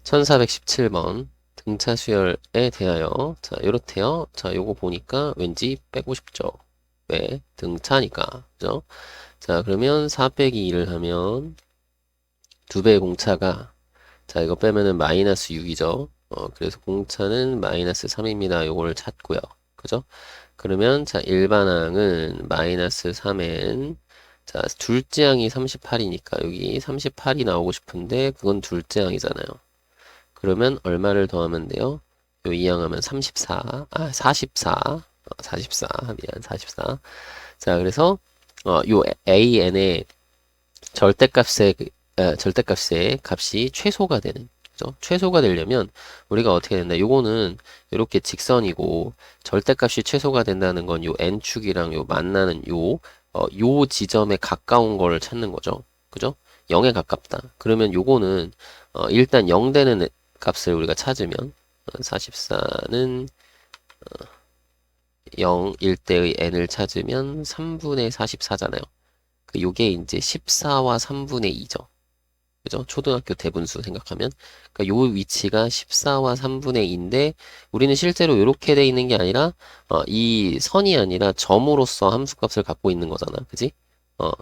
1417번 등차 수열에 대하여 자 요렇대요. 자 요거 보니까 왠지 빼고 싶죠. 왜? 등차니까 그죠? 자 그러면 4 빼기 2를 하면 2배의 공차가 자 이거 빼면은 마이너스 6이죠. 그래서 공차는 마이너스 3입니다. 요거를 찾고요. 그죠? 그러면 자 일반항은 마이너스 3n 자 둘째 항이 38이니까 여기 38이 나오고 싶은데 그건 둘째 항이잖아요. 그러면 얼마를 더하면 돼요? 요 이항하면 34, 44, 미안, 44. 자, 그래서, 요 AN의 절대값의, 절대값의 값이 최소가 되는, 그죠? 최소가 되려면, 우리가 어떻게 된다? 요거는, 이렇게 직선이고, 절대값이 최소가 된다는 건 요 N축이랑 요 만나는 요 지점에 가까운 거를 찾는 거죠. 그죠? 0에 가깝다. 그러면 요거는, 일단 0 되는 값을 우리가 찾으면 44는 0일 때의 n을 찾으면 3분의 44잖아요. 요게 이제 14와 3분의 2죠. 그죠? 초등학교 대분수 생각하면. 그러니까 요 위치가 14와 3분의 2인데 우리는 실제로 이렇게 돼 있는 게 아니라 이 선이 아니라 점으로서 함수값을 갖고 있는 거잖아. 그지?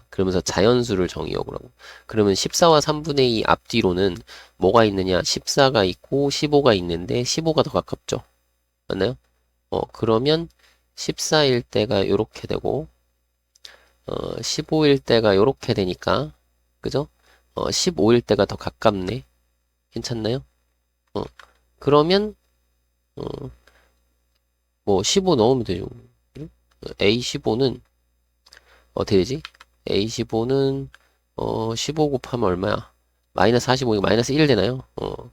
그러면서 자연수를 정의해 보라고. 그러면 14와 3분의 2 앞뒤로는 뭐가 있느냐? 14가 있고 15가 있는데 15가 더 가깝죠. 맞나요? 그러면 14일 때가 요렇게 되고 15일 때가 요렇게 되니까 그죠? 15일 때가 더 가깝네. 괜찮나요? 어, 그러면 어, 뭐 15 넣으면 되죠. A15는 어떻게 되지? A15는 15 곱하면 얼마야? 마이너스 45, 마이너스 1 되나요?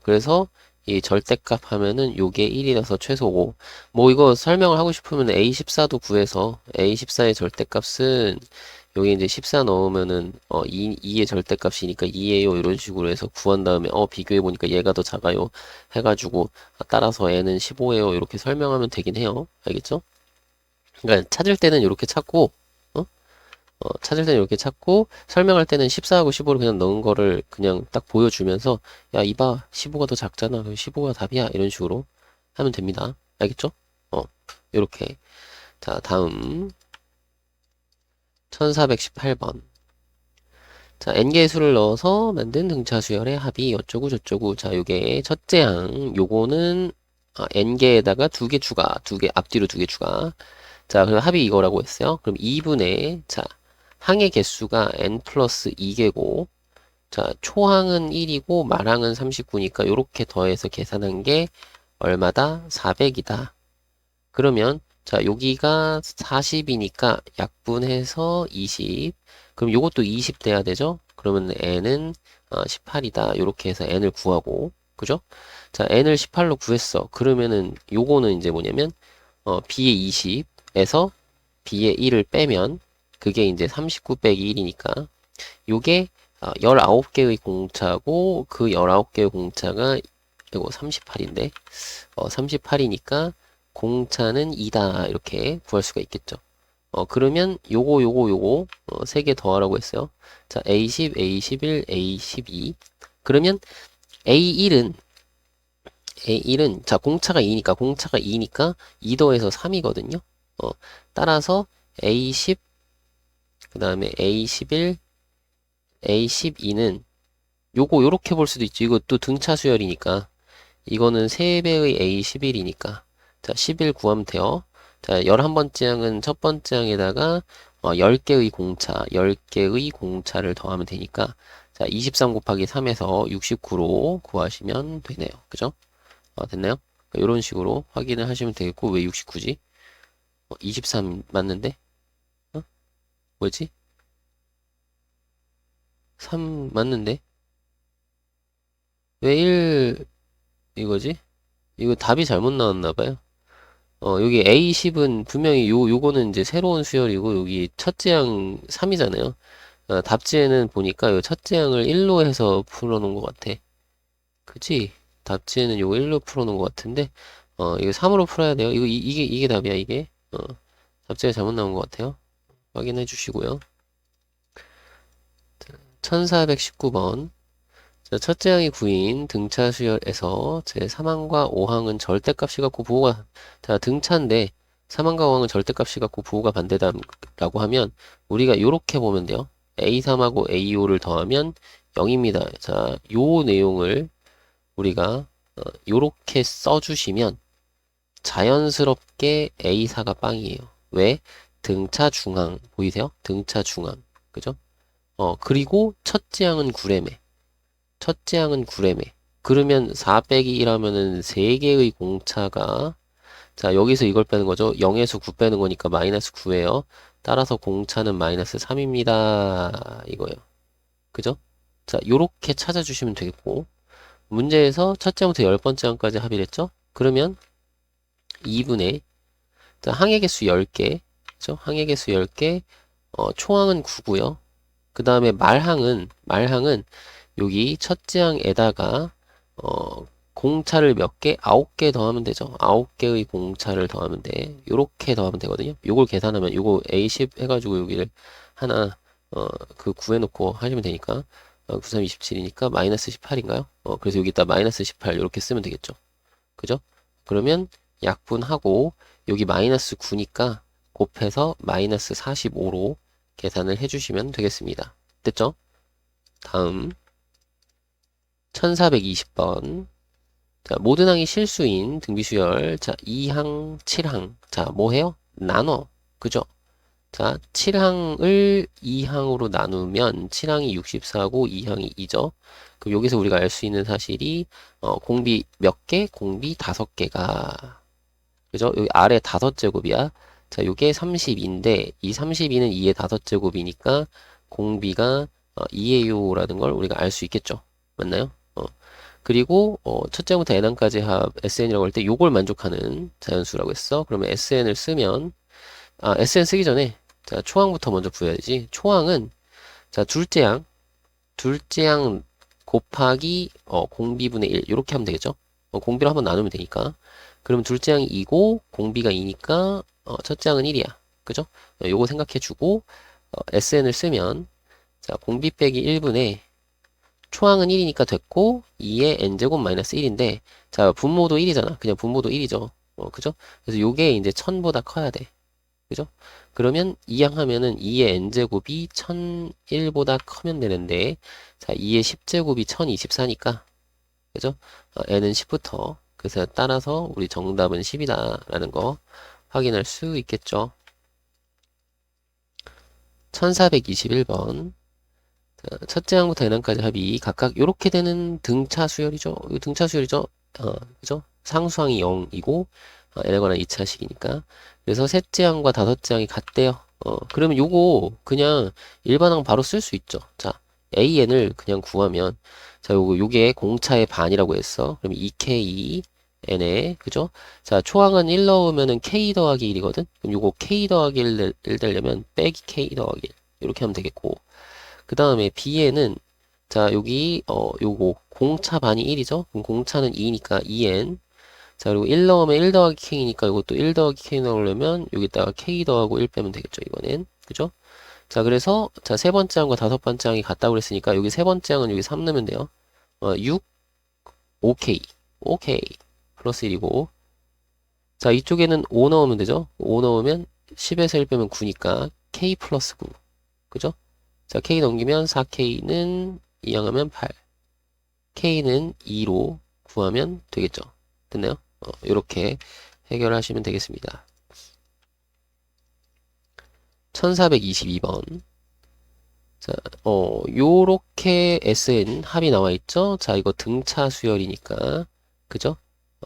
그래서 이 절대값 하면은 요게 1이라서 최소고 뭐 이거 설명을 하고 싶으면 A14도 구해서 A14의 절대값은 여기 이제 14 넣으면은 2의 절대값이니까 2예요 이런 식으로 해서 구한 다음에 비교해 보니까 얘가 더 작아요 해가지고 따라서 n은 15예요 이렇게 설명하면 되긴 해요. 알겠죠? 그러니까 찾을 때는 이렇게 찾고 어? 찾을 때는 이렇게 찾고 설명할 때는 14하고 15를 그냥 넣은 거를 그냥 딱 보여주면서 야 이봐 15가 더 작잖아 그럼 15가 답이야 이런 식으로 하면 됩니다. 알겠죠? 이렇게 자 다음 1418번 자 n개의 수를 넣어서 만든 등차 수열의 합이 어쩌고 저쩌고 자 요게 첫째 항 요거는 n개에다가 두 개 추가 두 개 앞뒤로 두 개 추가 자 그럼 합이 이거라고 했어요. 그럼 2분의 자 항의 개수가 n 플러스 2개고 자 초항은 1이고 말항은 39니까 요렇게 더해서 계산한 게 얼마다? 400이다. 그러면 자 여기가 40이니까 약분해서 20 그럼 요것도 20 돼야 되죠? 그러면 n은 18이다. 요렇게 해서 n을 구하고 그죠? 자 n을 18로 구했어. 그러면은 요거는 이제 뭐냐면 b의 20에서 b의 1을 빼면 그게 이제 39 빼기 1이니까 요게 19개의 공차고 그 19개의 공차가 이거 38인데 38이니까 공차는 2다 이렇게 구할 수가 있겠죠. 그러면 요거 세 개 더하라고 했어요. 자 A10, A11, A12 그러면 A1은 자 공차가 2니까 2 더해서 3이거든요. 따라서 A10 그 다음에 A11, A12는 요렇게 볼 수도 있죠. 이것도 등차 수열이니까 이거는 3배의 A11이니까 자 11 구하면 돼요. 자 11번째 항은 첫 번째 항에다가 10개의 공차 10개의 공차를 더하면 되니까 자 23 곱하기 3에서 69로 구하시면 되네요. 그죠? 됐나요? 이런 식으로 확인을 하시면 되겠고 왜 69지? 23 맞는데? 뭐지? 3 맞는데? 왜 1 이거지? 이거 답이 잘못 나왔나 봐요. 여기 A10은 분명히 요거는 이제 새로운 수열이고 여기 첫째 항 3이잖아요. 답지에는 보니까 요 첫째 항을 1로 해서 풀어놓은 것 같아. 그치? 답지에는 요거 1로 풀어놓은 것 같은데 이거 3으로 풀어야 돼요. 이게 답이야 이게. 답지가 잘못 나온 것 같아요. 확인해 주시고요. 1419번 자, 첫째 항이 9인 등차 수열에서 제 3항과 5항은 절대값이 갖고 부호가, 자, 등차인데 3항과 5항은 절대값이 갖고 부호가 반대다라고 하면 우리가 요렇게 보면 돼요. A3하고 A5를 더하면 0입니다. 자, 요 내용을 우리가 요렇게 써주시면 자연스럽게 A4가 빵이에요. 왜? 등차 중항 보이세요? 등차 중항. 그죠? 그리고 첫째 항은 9래매. 첫째 항은 9래매. 그러면 4 빼기 1하면은 3개의 공차가, 자, 여기서 이걸 빼는 거죠. 0에서 9 빼는 거니까 마이너스 9예요. 따라서 공차는 마이너스 3입니다. 이거예요. 그죠? 자, 요렇게 찾아주시면 되겠고, 문제에서 첫째 항부터 10번째 항까지 합의를 했죠? 그러면 2분의, 자, 항의 개수 10개, 그죠? 항의 개수 10개, 총항은 9고요. 그 다음에 말항은 여기 첫째 항에다가 공차를 몇 개? 9개 더하면 되죠. 9개의 공차를 더하면 돼. 요렇게 더하면 되거든요. 요걸 계산하면 요거 A10 해가지고 여기를 하나 그 구해놓고 하시면 되니까 93, 27이니까 마이너스 18인가요? 그래서 여기다 마이너스 18 이렇게 쓰면 되겠죠. 그죠? 그러면 약분하고 여기 마이너스 9니까 곱해서 마이너스 45로 계산을 해주시면 되겠습니다. 됐죠? 다음 1420번. 자, 모든 항이 실수인 등비수열. 자, 2항, 7항. 자, 뭐 해요? 나눠. 그죠? 자, 7항을 2항으로 나누면 7항이 64고 2항이 2죠. 그럼 여기서 우리가 알 수 있는 사실이 공비 몇 개? 공비 5개가. 그죠? 여기 아래 5제곱이야. 자, 요게 32인데 이 32는 2의 5제곱이니까 공비가 2예요 라는 걸 우리가 알 수 있겠죠. 맞나요? 그리고 첫째 항부터 n항까지 합 SN이라고 할 때 요걸 만족하는 자연수라고 했어. 그러면 SN을 쓰면 SN 쓰기 전에 자, 초항부터 먼저 구해야지. 초항은 자, 둘째 항 곱하기 공비분의 1 이렇게 하면 되겠죠? 공비로 한번 나누면 되니까. 그러면 둘째 항이 2고 공비가 2니까 첫째 항은 1이야. 그죠? 요거 생각해주고 SN을 쓰면 자, 공비 빼기 1분의 초항은 1이니까 됐고 2의 n제곱 마이너스 1인데 자, 분모도 1이잖아. 그냥 분모도 1이죠. 그죠? 그래서 요게 이제 1000보다 커야 돼. 그죠? 그러면 2항 하면은 2의 n제곱이 1001보다 크면 되는데 자, 2의 10제곱이 1024니까 그죠? n은 10부터 그래서 따라서 우리 정답은 10이다 라는 거 확인할 수 있겠죠. 1421번. 첫째 항부터 n항까지 합이 각각 이렇게 되는 등차 수열이죠. 이거 등차 수열이죠. 그죠? 상수항이 0이고 n에 관한 2차식이니까. 그래서 셋째 항과 다섯째 항이 같대요. 그러면 요거 그냥 일반항 바로 쓸 수 있죠. 자, an을 그냥 구하면 자, 요게 공차의 반이라고 했어. 그럼 2k n에 그죠? 자, 초항은 1 넣으면은 k 더하기 1이거든. 그럼 요거 k 더하기 1 되려면 빼기 k 더하기 1 이렇게 하면 되겠고. 그 다음에 b에는 자, 여기 요거 공차 반이 1이죠? 그럼 공차는 2니까 2n. 자, 그리고 1 넣으면 1 더하기 k니까 이것도 1 더하기 k 넣으려면 여기다가 k 더하고 1 빼면 되겠죠, 이거는. 그죠? 자, 그래서 자, 세 번째 항과 다섯 번째 항이 같다고 그랬으니까 여기 세 번째 항은 여기 3 넣으면 돼요. 6 5k. 오케이. 플러스 1이고. 자, 이쪽에는 5 넣으면 되죠? 5 넣으면 10에서 1 빼면 9니까 k 플러스 9. 그죠? 자, k 넘기면 4k는 2항하면 8. k는 2로 구하면 되겠죠. 됐나요? 이렇게 해결하시면 되겠습니다. 1422번. 자, 요렇게 SN 합이 나와 있죠? 자, 이거 등차 수열이니까. 그죠?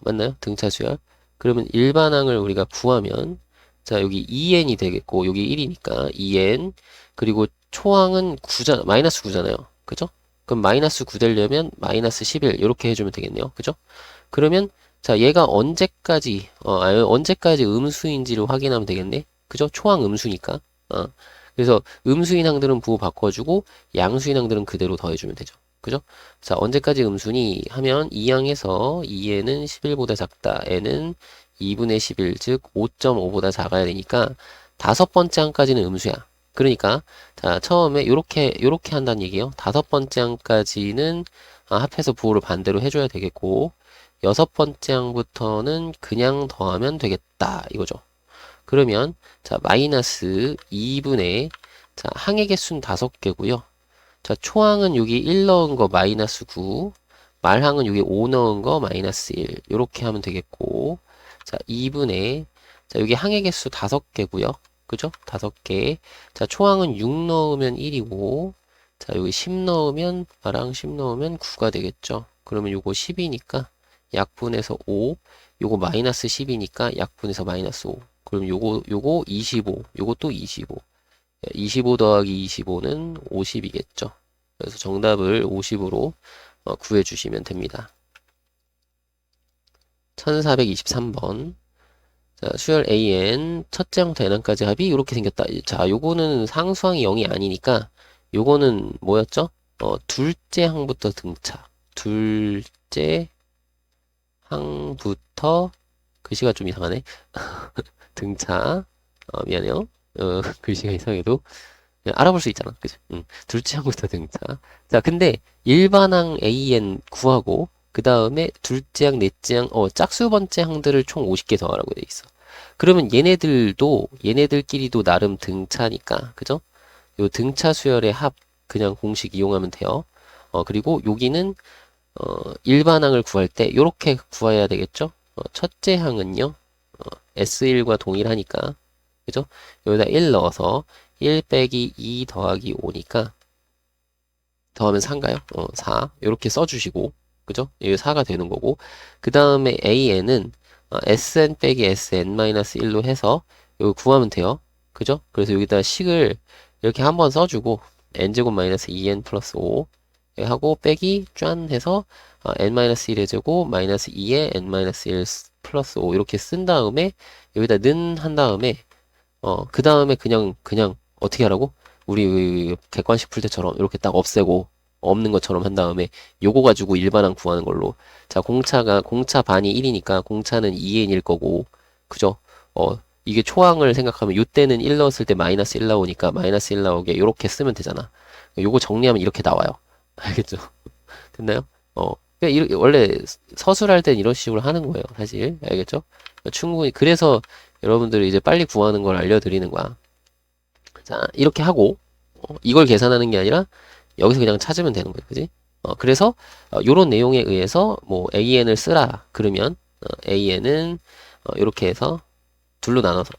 맞나요? 등차 수열. 그러면 일반항을 우리가 구하면, 자, 여기 2n이 되겠고, 여기 1이니까 2n. 그리고 초항은 9잖아, 마이너스 9잖아요. 그죠? 그럼 마이너스 9 되려면 마이너스 11 이렇게 해주면 되겠네요. 그죠? 그러면 자, 얘가 언제까지 음수인지를 확인하면 되겠네. 그죠? 초항 음수니까. 그래서 음수인 항들은 부호 바꿔주고 양수인 항들은 그대로 더해주면 되죠. 그죠? 자, 언제까지 음수니 하면 2항에서 2n은 11보다 작다. n은 2분의 11, 즉 5.5보다 작아야 되니까 다섯 번째 항까지는 음수야. 그러니까 자, 처음에 요렇게 한다는 얘기예요. 다섯 번째 항까지는 합해서 부호를 반대로 해줘야 되겠고, 여섯 번째 항부터는 그냥 더하면 되겠다. 이거죠. 그러면, 자, 마이너스 2분의, 자, 항의 개수는 5개고요. 자, 초항은 여기 1 넣은 거 마이너스 9, 말항은 여기 5 넣은 거 마이너스 1. 요렇게 하면 되겠고, 자, 2분의, 자, 여기 항의 개수 5개고요. 그죠? 5개. 자, 초항은 6 넣으면 1이고, 자, 여기 10 넣으면, 말항 10 넣으면 9가 되겠죠? 그러면 요거 10이니까 약분해서 5, 요거 마이너스 10이니까 약분해서 마이너스 5. 그럼 요거 25, 요것도 25. 25 더하기 25는 50이겠죠. 그래서 정답을 50으로 구해주시면 됩니다. 1423번. 자, 수열 AN 첫째 항부터 n항까지 합이 이렇게 생겼다. 자, 요거는 상수항이 0이 아니니까 요거는 뭐였죠? 둘째 항부터 등차. 둘째 항부터 글씨가 좀 이상하네. 등차. 미안해요. 글씨가 이상해도 그냥 알아볼 수 있잖아. 그죠? 둘째 항부터 등차. 자, 근데 일반항 AN 구하고 그 다음에 둘째 항, 넷째 항, 짝수 번째 항들을 총 50개 더하라고 돼 있어. 그러면 얘네들끼리도 나름 등차니까, 그죠? 요 등차 수열의 합 그냥 공식 이용하면 돼요. 그리고 여기는 일반항을 구할 때 요렇게 구해야 되겠죠? 첫째 항은요, S1과 동일하니까, 그죠? 여기다 1 넣어서 1 빼기 2 더하기 5니까 더하면 4인가요? 4. 이렇게 써주시고, 그죠? 이게 4가 되는 거고, 그 다음에 AN은 SN 빼기 SN-1로 해서 이거 구하면 돼요. 그죠? 그래서 여기다 식을 이렇게 한번 써주고, n제곱 마이너스 2n 플러스 5 하고 빼기 짠 해서 n-1의 제곱 마이너스 2에 n-1 플러스 5 이렇게 쓴 다음에 여기다 는 한 다음에 그 다음에 그냥 어떻게 하라고? 우리 객관식 풀 때처럼 이렇게 딱 없애고 없는 것처럼 한 다음에 요거 가지고 일반항 구하는 걸로. 자, 공차 반이 1이니까 공차는 2n일 거고, 그죠? 이게 초항을 생각하면 요때는 1 넣었을 때 마이너스 1 나오니까 마이너스 1 나오게 요렇게 쓰면 되잖아. 요거 정리하면 이렇게 나와요. 알겠죠? 됐나요? 원래 서술할 땐 이런 식으로 하는 거예요, 사실. 알겠죠? 충분히. 그래서 여러분들이 이제 빨리 구하는 걸 알려드리는 거야. 자, 이렇게 하고, 이걸 계산하는 게 아니라, 여기서 그냥 찾으면 되는 거예요. 그지? 그래서, 요런 내용에 의해서, 뭐, AN을 쓰라. 그러면, AN은, 이렇게 해서, 둘로 나눠서,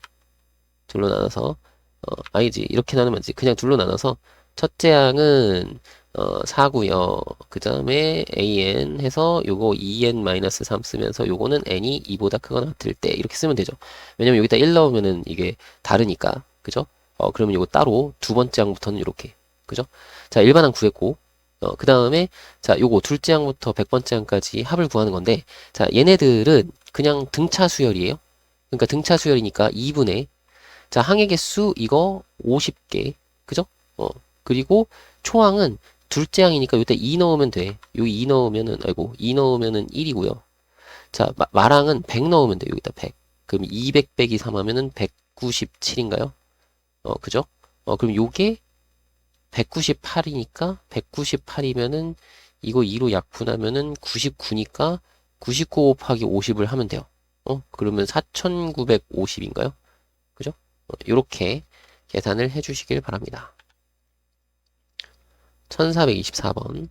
아니지. 이렇게 나누면 지 그냥 둘로 나눠서, 첫째 항은, 4고요. 그 다음에 AN 해서 요거 2n-3 쓰면서 요거는 n이 2보다 크거나 같을 때 이렇게 쓰면 되죠. 왜냐면 여기다 1 넣으면은 이게 다르니까. 그죠? 그러면 요거 따로 두 번째 항부터는 이렇게. 그죠? 자, 일반항 구했고, 그 다음에, 자, 요거 둘째 항부터 100번째 항까지 합을 구하는 건데, 자, 얘네들은 그냥 등차 수열이에요. 그러니까 등차 수열이니까 2분의, 자, 항의 개수 이거 50개. 그죠? 그리고 초항은 둘째 항이니까 여기다 2 넣으면 돼. 여기 2 넣으면은, 2 넣으면은 1이고요. 자, 말항은 100 넣으면 돼. 여기다 100. 그럼 200 빼기 3 하면은 197인가요? 그죠? 그럼 요게 198이니까 198이면은 이거 2로 약분하면은 99니까 99 곱하기 50을 하면 돼요. 그러면 4950인가요? 그죠? 요렇게 계산을 해주시길 바랍니다. 1424번.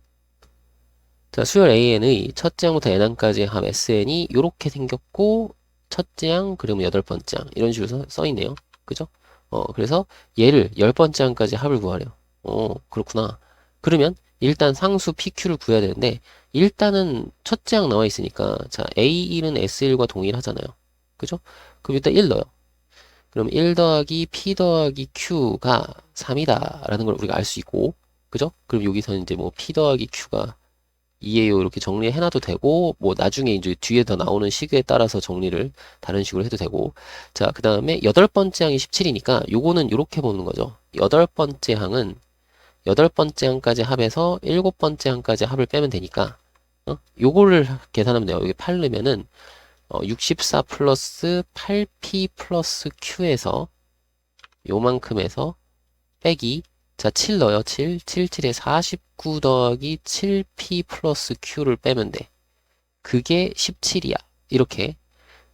자, 수열 AN의 첫째 항부터 n항까지의 합 SN이 요렇게 생겼고, 첫째 항, 그러면 여덟 번째 항. 이런 식으로 써있네요. 그죠? 그래서 얘를 열 번째 항까지 합을 구하래요. 그렇구나. 그러면 일단 상수 PQ를 구해야 되는데, 일단은 첫째 항 나와 있으니까, 자, A1은 S1과 동일하잖아요. 그죠? 그럼 일단 1 넣어요. 그럼 1 더하기 P 더하기 Q가 3이다. 라는 걸 우리가 알 수 있고, 그죠? 그럼 여기서는 이제 뭐 P 더하기 Q가 2예요. 이렇게 정리해놔도 되고, 뭐 나중에 이제 뒤에 더 나오는 시그에 따라서 정리를 다른 식으로 해도 되고. 자, 그 다음에 여덟 번째 항이 17이니까 요거는 이렇게 보는 거죠. 여덟 번째 항은 여덟 번째 항까지 합해서 일곱 번째 항까지 합을 빼면 되니까, 요거를 계산하면 돼요. 여기 8 넣으면은 64 플러스 8P 플러스 Q에서 요만큼에서 빼기 자, 7 넣어요. 7. 7에 49 더하기 7p 플러스 q를 빼면 돼. 그게 17이야. 이렇게.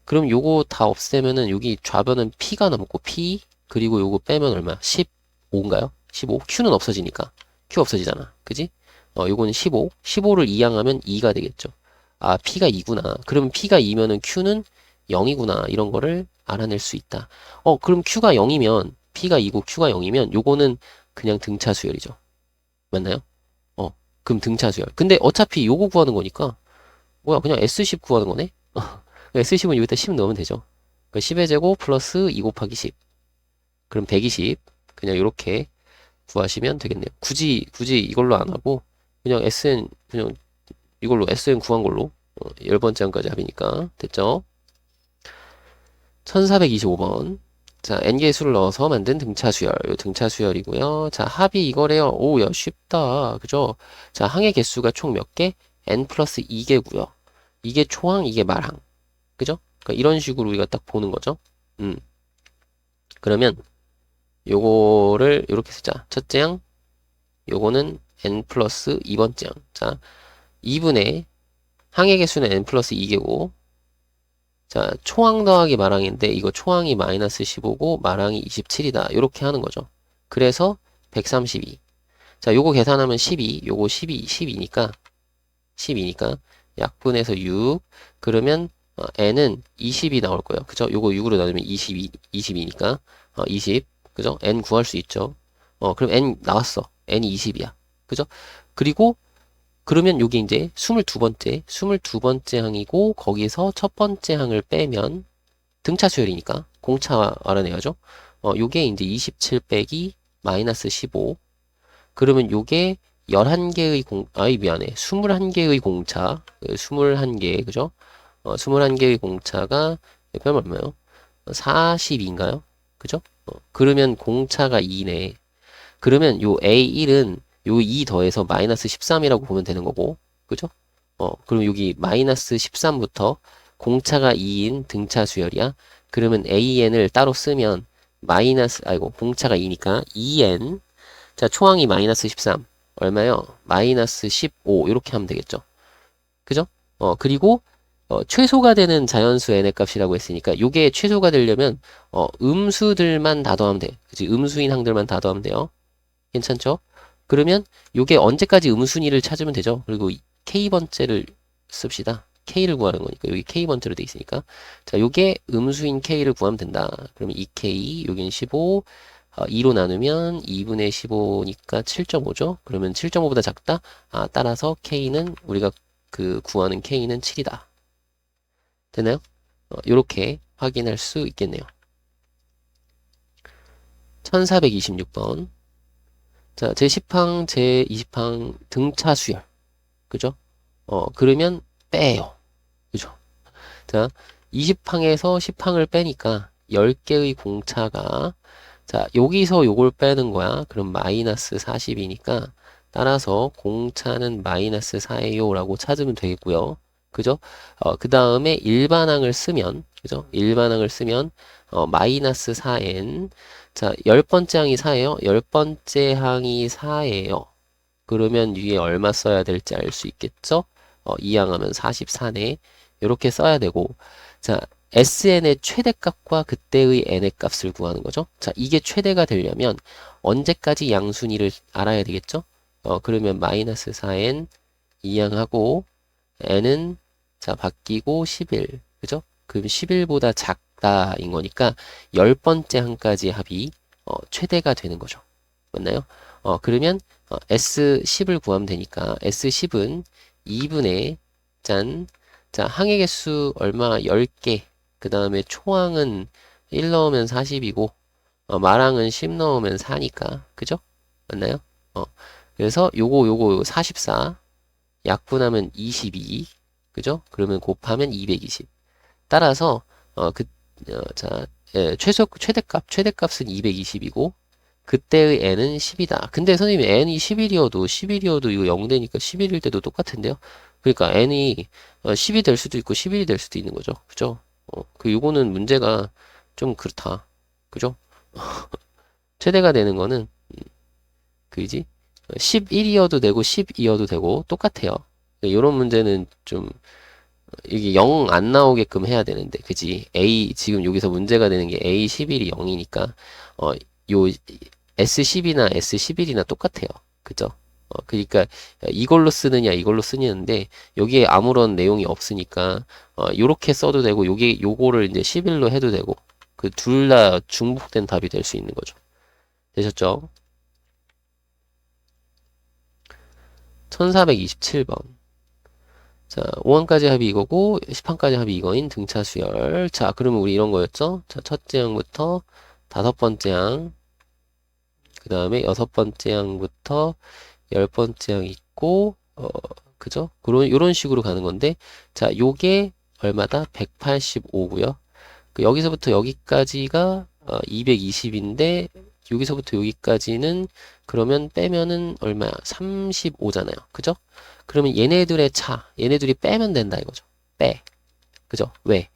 그럼 요거 다 없애면은 여기 좌변은 p가 남고 p 그리고 요거 빼면 얼마야? 15인가요? 15. q는 없어지니까. q 없어지잖아. 그지? 요거는 15. 15를 이항하면 2가 되겠죠. 아, p가 2구나. 그럼 p가 2면은 q는 0이구나. 이런 거를 알아낼 수 있다. 그럼 q가 0이면 p가 2고 q가 0이면 요거는 그냥 등차 수열이죠. 맞나요? 그럼 등차 수열. 근데 어차피 요거 구하는 거니까 뭐야 그냥 S10 구하는 거네? S10은 여기다 10 넣으면 되죠. 그러니까 10의 제곱 플러스 2 곱하기 10. 그럼 120. 그냥 이렇게 구하시면 되겠네요. 굳이 이걸로 안 하고 그냥 SN 그냥 이걸로 SN 구한 걸로 10번째 항까지 합이니까 됐죠? 1425번. 자, n개의 수를 넣어서 만든 등차 수열. 요 등차 수열이고요. 자, 합이 이거래요. 오, 야, 쉽다. 그죠? 자, 항의 개수가 총 몇 개? n 플러스 2개고요. 이게 초항, 이게 말항. 그죠? 그러니까 이런 식으로 우리가 딱 보는 거죠. 그러면 요거를 이렇게 쓰자. 첫째 항, 요거는 n 플러스 2번째 항. 자, 2분의 항의 개수는 n 플러스 2개고 자, 초항 더하기 말항인데 이거 초항이 마이너스 15고 말항이 27이다. 이렇게 하는 거죠. 그래서 132. 자, 요거 계산하면 12, 요거 12니까 약분해서 6. 그러면 n은 20이 나올 거예요. 그죠? 요거 6으로 나누면 22니까 20. 그죠? n 구할 수 있죠. 그럼 n 나왔어. n이 20이야. 그죠? 그리고 그러면 여기 이제 22번째 항이고 거기서 첫 번째 항을 빼면 등차 수열이니까 공차 알아내야죠. 요게 이제 27 빼기 마이너스 15. 그러면 요게 11개의 미안해. 21개의 공차. 21개, 그죠? 21개의 공차가, 빼면 얼마요? 40인가요? 그죠? 그러면 공차가 2네. 그러면 요 A1은 요 2 더해서 마이너스 13이라고 보면 되는 거고, 그죠? 그럼 여기 마이너스 13부터 공차가 2인 등차 수열이야. 그러면 AN을 따로 쓰면 공차가 2니까 2N. 자, 초항이 마이너스 13. 얼마요? 마이너스 15. 이렇게 하면 되겠죠. 그죠? 그리고, 최소가 되는 자연수 n의 값이라고 했으니까, 요게 최소가 되려면, 음수들만 다 더하면 돼. 그치? 음수인 항들만 다 더하면 돼요. 괜찮죠? 그러면 요게 언제까지 음순위를 찾으면 되죠. 그리고 K번째를 씁시다. K를 구하는 거니까 여기 K번째로 돼 있으니까 자 요게 음수인 K를 구하면 된다. 그러면 2K 여기는 15 2로 나누면 2분의 15니까 7.5죠. 그러면 7.5보다 작다. 따라서 K는 우리가 그 구하는 K는 7이다. 되나요? 요렇게 확인할 수 있겠네요. 1426번 자, 제10항, 제20항 등차 수열. 그죠? 그러면 빼요. 그죠? 자, 20항에서 10항을 빼니까 10개의 공차가 자, 여기서 요걸 빼는 거야. 그럼 마이너스 40이니까 따라서 공차는 마이너스 4예요 라고 찾으면 되겠고요. 그죠? 그 다음에 일반항을 쓰면 그죠? 일반항을 쓰면 마이너스 4n 자, 10번째 항이 4예요. 10번째 항이 4예요. 그러면 위에 얼마 써야 될지 알 수 있겠죠? 이항하면 44네. 이렇게 써야 되고 자, SN의 최대값과 그때의 n의 값을 구하는 거죠. 자, 이게 최대가 되려면 언제까지 양순위를 알아야 되겠죠? 그러면 마이너스 4n 이항하고 n은 자, 바뀌고 11. 그죠? 그럼 11보다 작다인 거니까 10번째 항까지 합이 최대가 되는 거죠. 맞나요? 그러면 S10을 구하면 되니까 S10은 2분의 짠. 자, 항의 개수 얼마? 10개. 그 다음에 초항은 1 넣으면 40이고 말항은 10 넣으면 4니까. 그죠? 맞나요? 그래서 요거 44. 약분하면 22. 그죠? 그러면 곱하면 220. 따라서 자, 최대값은 220이고 그때의 n은 10이다. 근데 선생님 n이 11이어도 이거 0 되니까 11일 때도 똑같은데요. 그러니까 n이 10이 될 수도 있고 11이 될 수도 있는 거죠. 그죠? 요거는 문제가 좀 그렇다. 그죠? 최대가 되는 거는 그지? 11이어도 되고 12여도 되고 똑같아요. 이런 문제는 좀 이게 0 안 나오게끔 해야 되는데, 그지? 지금 여기서 문제가 되는 게 A11이 0이니까, 요 S10이나 S11이나 똑같아요. 그죠? 그러니까 이걸로 쓰느냐, 이걸로 쓰느냐인데, 여기에 아무런 내용이 없으니까, 요렇게 써도 되고, 요거를 이제 11로 해도 되고, 그 둘 다 중복된 답이 될 수 있는 거죠. 되셨죠? 1427번. 자, 5항까지 합이 이거고 10항까지 합이 이거인 등차 수열. 자, 그러면 우리 이런 거였죠? 자, 첫째 항부터 다섯 번째 항, 그 다음에 여섯 번째 항부터 열 번째 항 있고, 그죠? 요런 식으로 가는 건데, 자, 요게 얼마다? 185고요. 여기서부터 여기까지가 220인데, 여기서부터 여기까지는 그러면 빼면은 얼마야? 35잖아요. 그죠? 그러면 얘네들이 빼면 된다 이거죠. 빼. 그죠? 왜?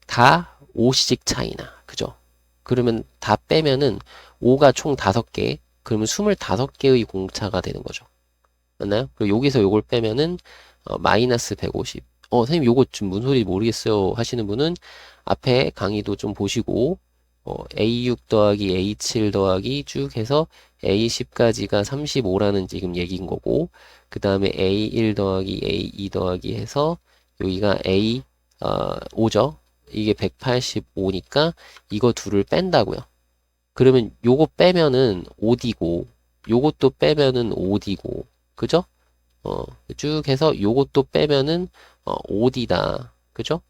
다 5씩 차이나. 그죠? 그러면 다 빼면은 5가 총 5개. 그러면 25개의 공차가 되는 거죠. 맞나요? 그리고 여기서 요걸 빼면은 마이너스 150. 선생님 요거 좀 무슨 소리 모르겠어요 하시는 분은 앞에 강의도 좀 보시고 A6 더하기 A7 더하기 쭉 해서 A10까지가 35라는 지금 얘기인 거고, 그 다음에 A1 더하기 A2 더하기 해서 여기가 A 5죠. 이게 185니까 이거 둘을 뺀다고요. 그러면 요거 빼면은 5D고 요것도 빼면은 5D고, 그죠? 쭉 해서 요것도 빼면은 5D다. 그죠?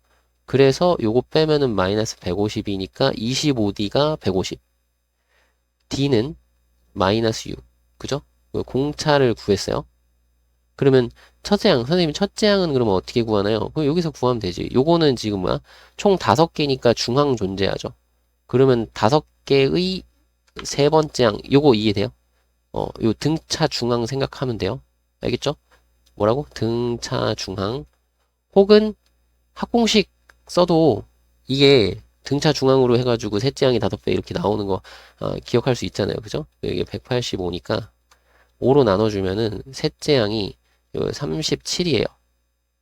그래서 요거 빼면은 마이너스 150이니까 25D가 150. D는 마이너스 6. 그죠? 공차를 구했어요. 그러면 선생님이 첫째 항은 그러면 어떻게 구하나요? 그럼 여기서 구하면 되지. 요거는 지금 뭐야? 총 5개니까 중항 존재하죠. 그러면 5개의 세 번째 항, 요거 이해돼요? 요 등차 중항 생각하면 돼요. 알겠죠? 뭐라고? 등차 중항. 혹은 합공식 써도 이게 등차 중앙으로 해가지고 셋째 항이 5배 이렇게 나오는 거 기억할 수 있잖아요. 그죠? 이게 185니까 5로 나눠주면은 셋째 항이 37이에요.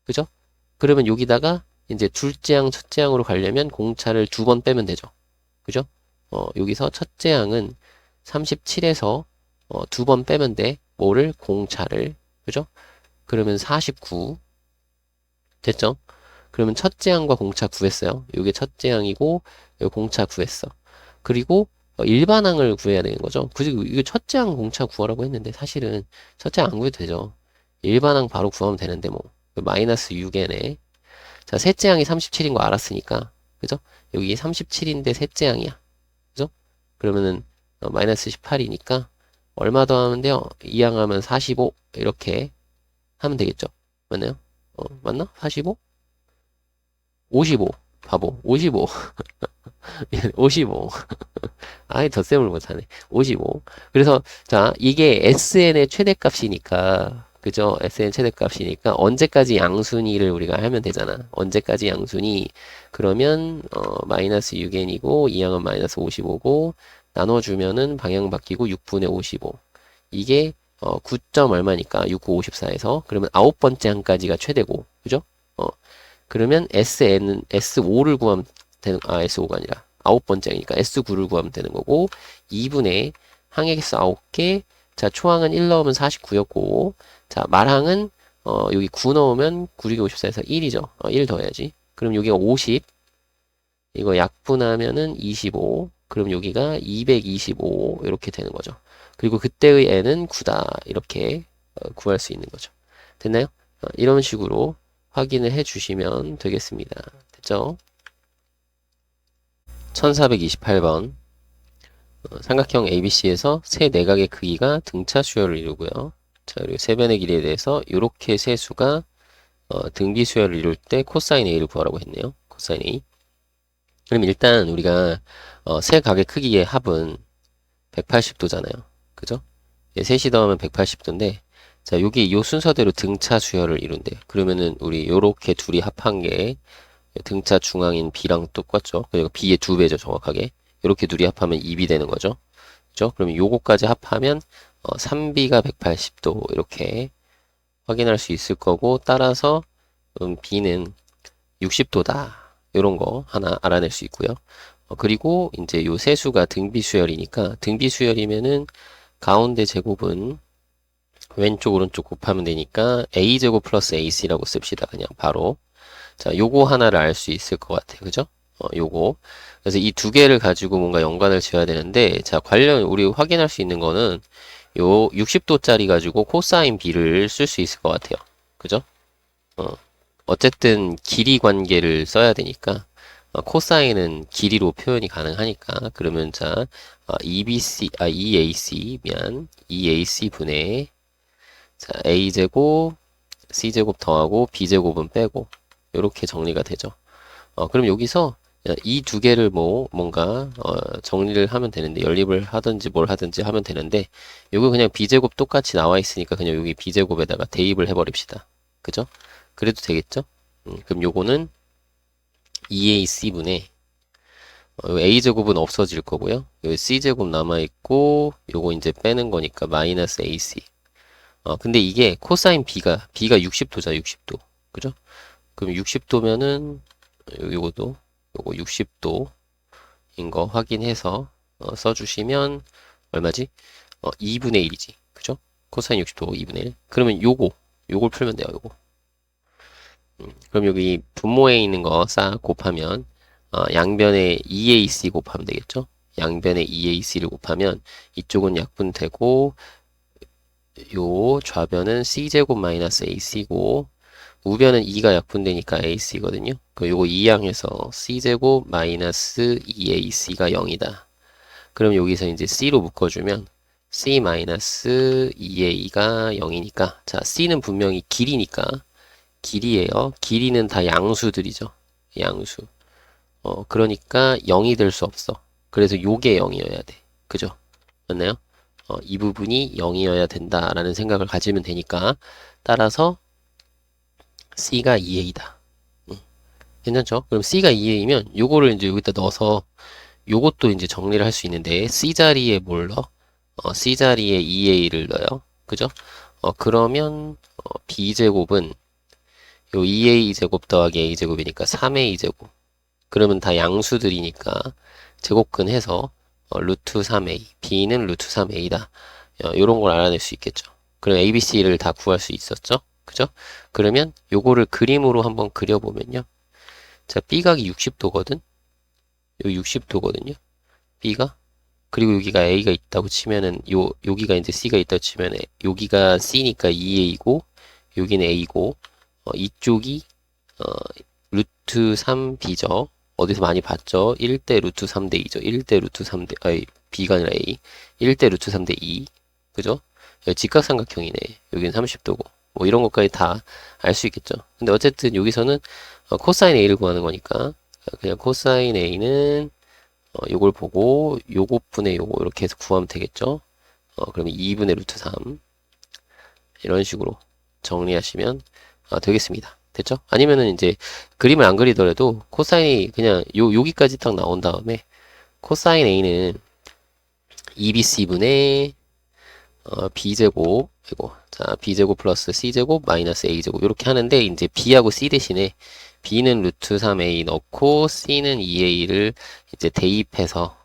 그죠? 그러면 여기다가 이제 둘째 항, 첫째 항으로 가려면 공차를 2번 빼면 되죠. 그죠? 여기서 첫째 항은 37에서 2번 빼면 돼. 뭐를? 공차를. 그죠? 그러면 49. 됐죠? 그러면 첫째 항과 공차 구했어요. 이게 첫째 항이고, 여기 공차 구했어. 그리고 일반항을 구해야 되는 거죠. 굳이 이거 첫째 항 공차 구하라고 했는데 사실은 첫째 항 안 구해도 되죠. 일반항 바로 구하면 되는데 뭐 마이너스 6n에 자 셋째 항이 37인 거 알았으니까 그죠? 여기 37인데 셋째 항이야. 그죠? 그러면은 마이너스 18이니까 얼마 더 하면 돼요? 2항 하면 45 이렇게 하면 되겠죠? 맞나요? 맞나? 45? 55. 바보. 55. 55. 아이, 덧셈을 못하네. 55. 그래서, 자, 이게 SN의 최대값이니까, 그죠? SN 최대값이니까, 언제까지 양순위를 우리가 하면 되잖아. 언제까지 양순위. 그러면, 마이너스 6n이고, 이 양은 마이너스 55고, 나눠주면은 방향 바뀌고 6분의 55. 이게, 9점 얼마니까, 6, 9, 54에서. 그러면 9번째 항까지가 최대고, 그죠? 그러면 S5를 구하면 되는, S5가 아니라, 9번째니까 S9를 구하면 되는 거고, 2분의 항액수 9개, 자, 초항은 1 넣으면 49였고, 자, 말항은, 여기 9 넣으면 9, 6, 54에서 1이죠. 1 더해야지. 그럼 여기가 50, 이거 약분하면은 25, 그럼 여기가 225, 이렇게 되는 거죠. 그리고 그때의 n은 9다, 이렇게 구할 수 있는 거죠. 됐나요? 이런 식으로 확인을 해 주시면 되겠습니다. 됐죠? 1428번 삼각형 ABC에서 세 내각의 크기가 등차 수열을 이루고요. 자, 그리고 세 변의 길이에 대해서 이렇게 세 수가 등비 수열을 이룰 때 코사인 A를 구하라고 했네요. 코사인 A. 그럼 일단 우리가 세 각의 크기의 합은 180도잖아요. 그죠? 셋이 더하면 180도인데 자, 여기 요 순서대로 등차 수열을 이룬대. 그러면은 우리 요렇게 둘이 합한 게 등차 중앙인 B랑 똑같죠? 그리고 B의 2배죠, 정확하게. 이렇게 둘이 합하면 2B 되는 거죠. 그죠? 그러면 요거까지 합하면 3B가 180도 이렇게 확인할 수 있을 거고, 따라서 B는 60도다. 이런 거 하나 알아낼 수 있고요. 그리고 이제 요 세수가 등비수열이니까 등비수열이면은 가운데 제곱은 왼쪽 오른쪽 곱하면 되니까 a제곱 플러스 ac라고 씁시다. 그냥 바로. 자, 요거 하나를 알 수 있을 것 같아요. 그죠? 요거. 그래서 이 두 개를 가지고 뭔가 연관을 지어야 되는데, 자, 관련 우리 확인할 수 있는 거는 요 60도짜리 가지고 코사인 b를 쓸 수 있을 것 같아요. 그죠? 어쨌든 길이 관계를 써야 되니까 코사인은 길이로 표현이 가능하니까 그러면 자 EAC 분의 자 A제곱 C제곱 더하고 B제곱은 빼고 이렇게 정리가 되죠. 그럼 여기서 이 두 개를 뭔가 정리를 하면 되는데 연립을 하든지 뭘 하든지 하면 되는데 요거 그냥 B제곱 똑같이 나와 있으니까 그냥 여기 B제곱에다가 대입을 해버립시다. 그죠? 그래도 되겠죠? 그럼 요거는 EAC분의 A제곱은 없어질 거고요. 여기 C제곱 남아있고 요거 이제 빼는 거니까 마이너스 AC. 근데 이게 코사인 B가 60도죠. 60도. 그죠? 그럼 60도면은 요거 60도인 거 확인해서 써주시면 얼마지? 2분의 1이지. 그죠? 코사인 60도 2분의 1. 그러면 요걸 풀면 돼요. 요거. 그럼 여기 분모에 있는 거 싹 곱하면 양변에 2AC 곱하면 되겠죠? 양변에 2AC를 곱하면 이쪽은 약분되고 요 좌변은 C제곱 마이너스 AC고 우변은 2가 약분되니까 AC거든요. 그럼 요거 2항해서 C제곱 마이너스 2AC가 0이다. 그럼 여기서 이제 C로 묶어주면 C 마이너스 2A가 0이니까 자 C는 분명히 길이니까 길이에요. 길이는 다 양수들이죠. 양수. 그러니까 0이 될 수 없어. 그래서 요게 0이어야 돼. 그죠? 맞나요? 이 부분이 0이어야 된다라는 생각을 가지면 되니까 따라서 C가 2A다. 괜찮죠? 그럼 C가 2A면 요거를 이제 여기다 넣어서 요것도 이제 정리를 할 수 있는데 C 자리에 뭘 넣어? C 자리에 2A를 넣어요. 그죠? 그러면 B제곱은 요 2A 제곱 더하기 A제곱이니까 3A제곱. 그러면 다 양수들이니까 제곱근 해서 루트 3A, B는 루트 3A다. 요런 걸 알아낼 수 있겠죠. 그럼 ABC를 다 구할 수 있었죠? 그죠? 그러면 요거를 그림으로 한번 그려보면요. 자, B각이 60도거든? 여기 60도거든요. B가. 그리고 여기가 A가 있다고 치면은 여기가 이제 C가 있다고 치면 여기가 C니까 2A고 여기는 A고 이쪽이 루트 3B죠. 어디서 많이 봤죠? 1대 루트 3대 2죠. 1대 루트 3대, B가 아니라 A. 1대 루트 3대 2. 그죠? 직각삼각형이네. 여기는 30도고. 뭐 이런 것까지 다 알 수 있겠죠. 근데 어쨌든 여기서는 코사인 A를 구하는 거니까 그냥 코사인 A는 요걸 보고 요것분의 요거 이렇게 해서 구하면 되겠죠. 그러면 2분의 루트 3 이런 식으로 정리하시면 되겠습니다. 됐죠? 아니면은 이제 그림을 안 그리더라도 코사인이 그냥 여기까지 딱 나온 다음에 코사인 A는 2BC분의 B제곱 이거 자 B제곱 플러스 C제곱 마이너스 A제곱 이렇게 하는데 이제 B하고 C 대신에 B는 루트 3A 넣고 C는 2A를 이제 대입해서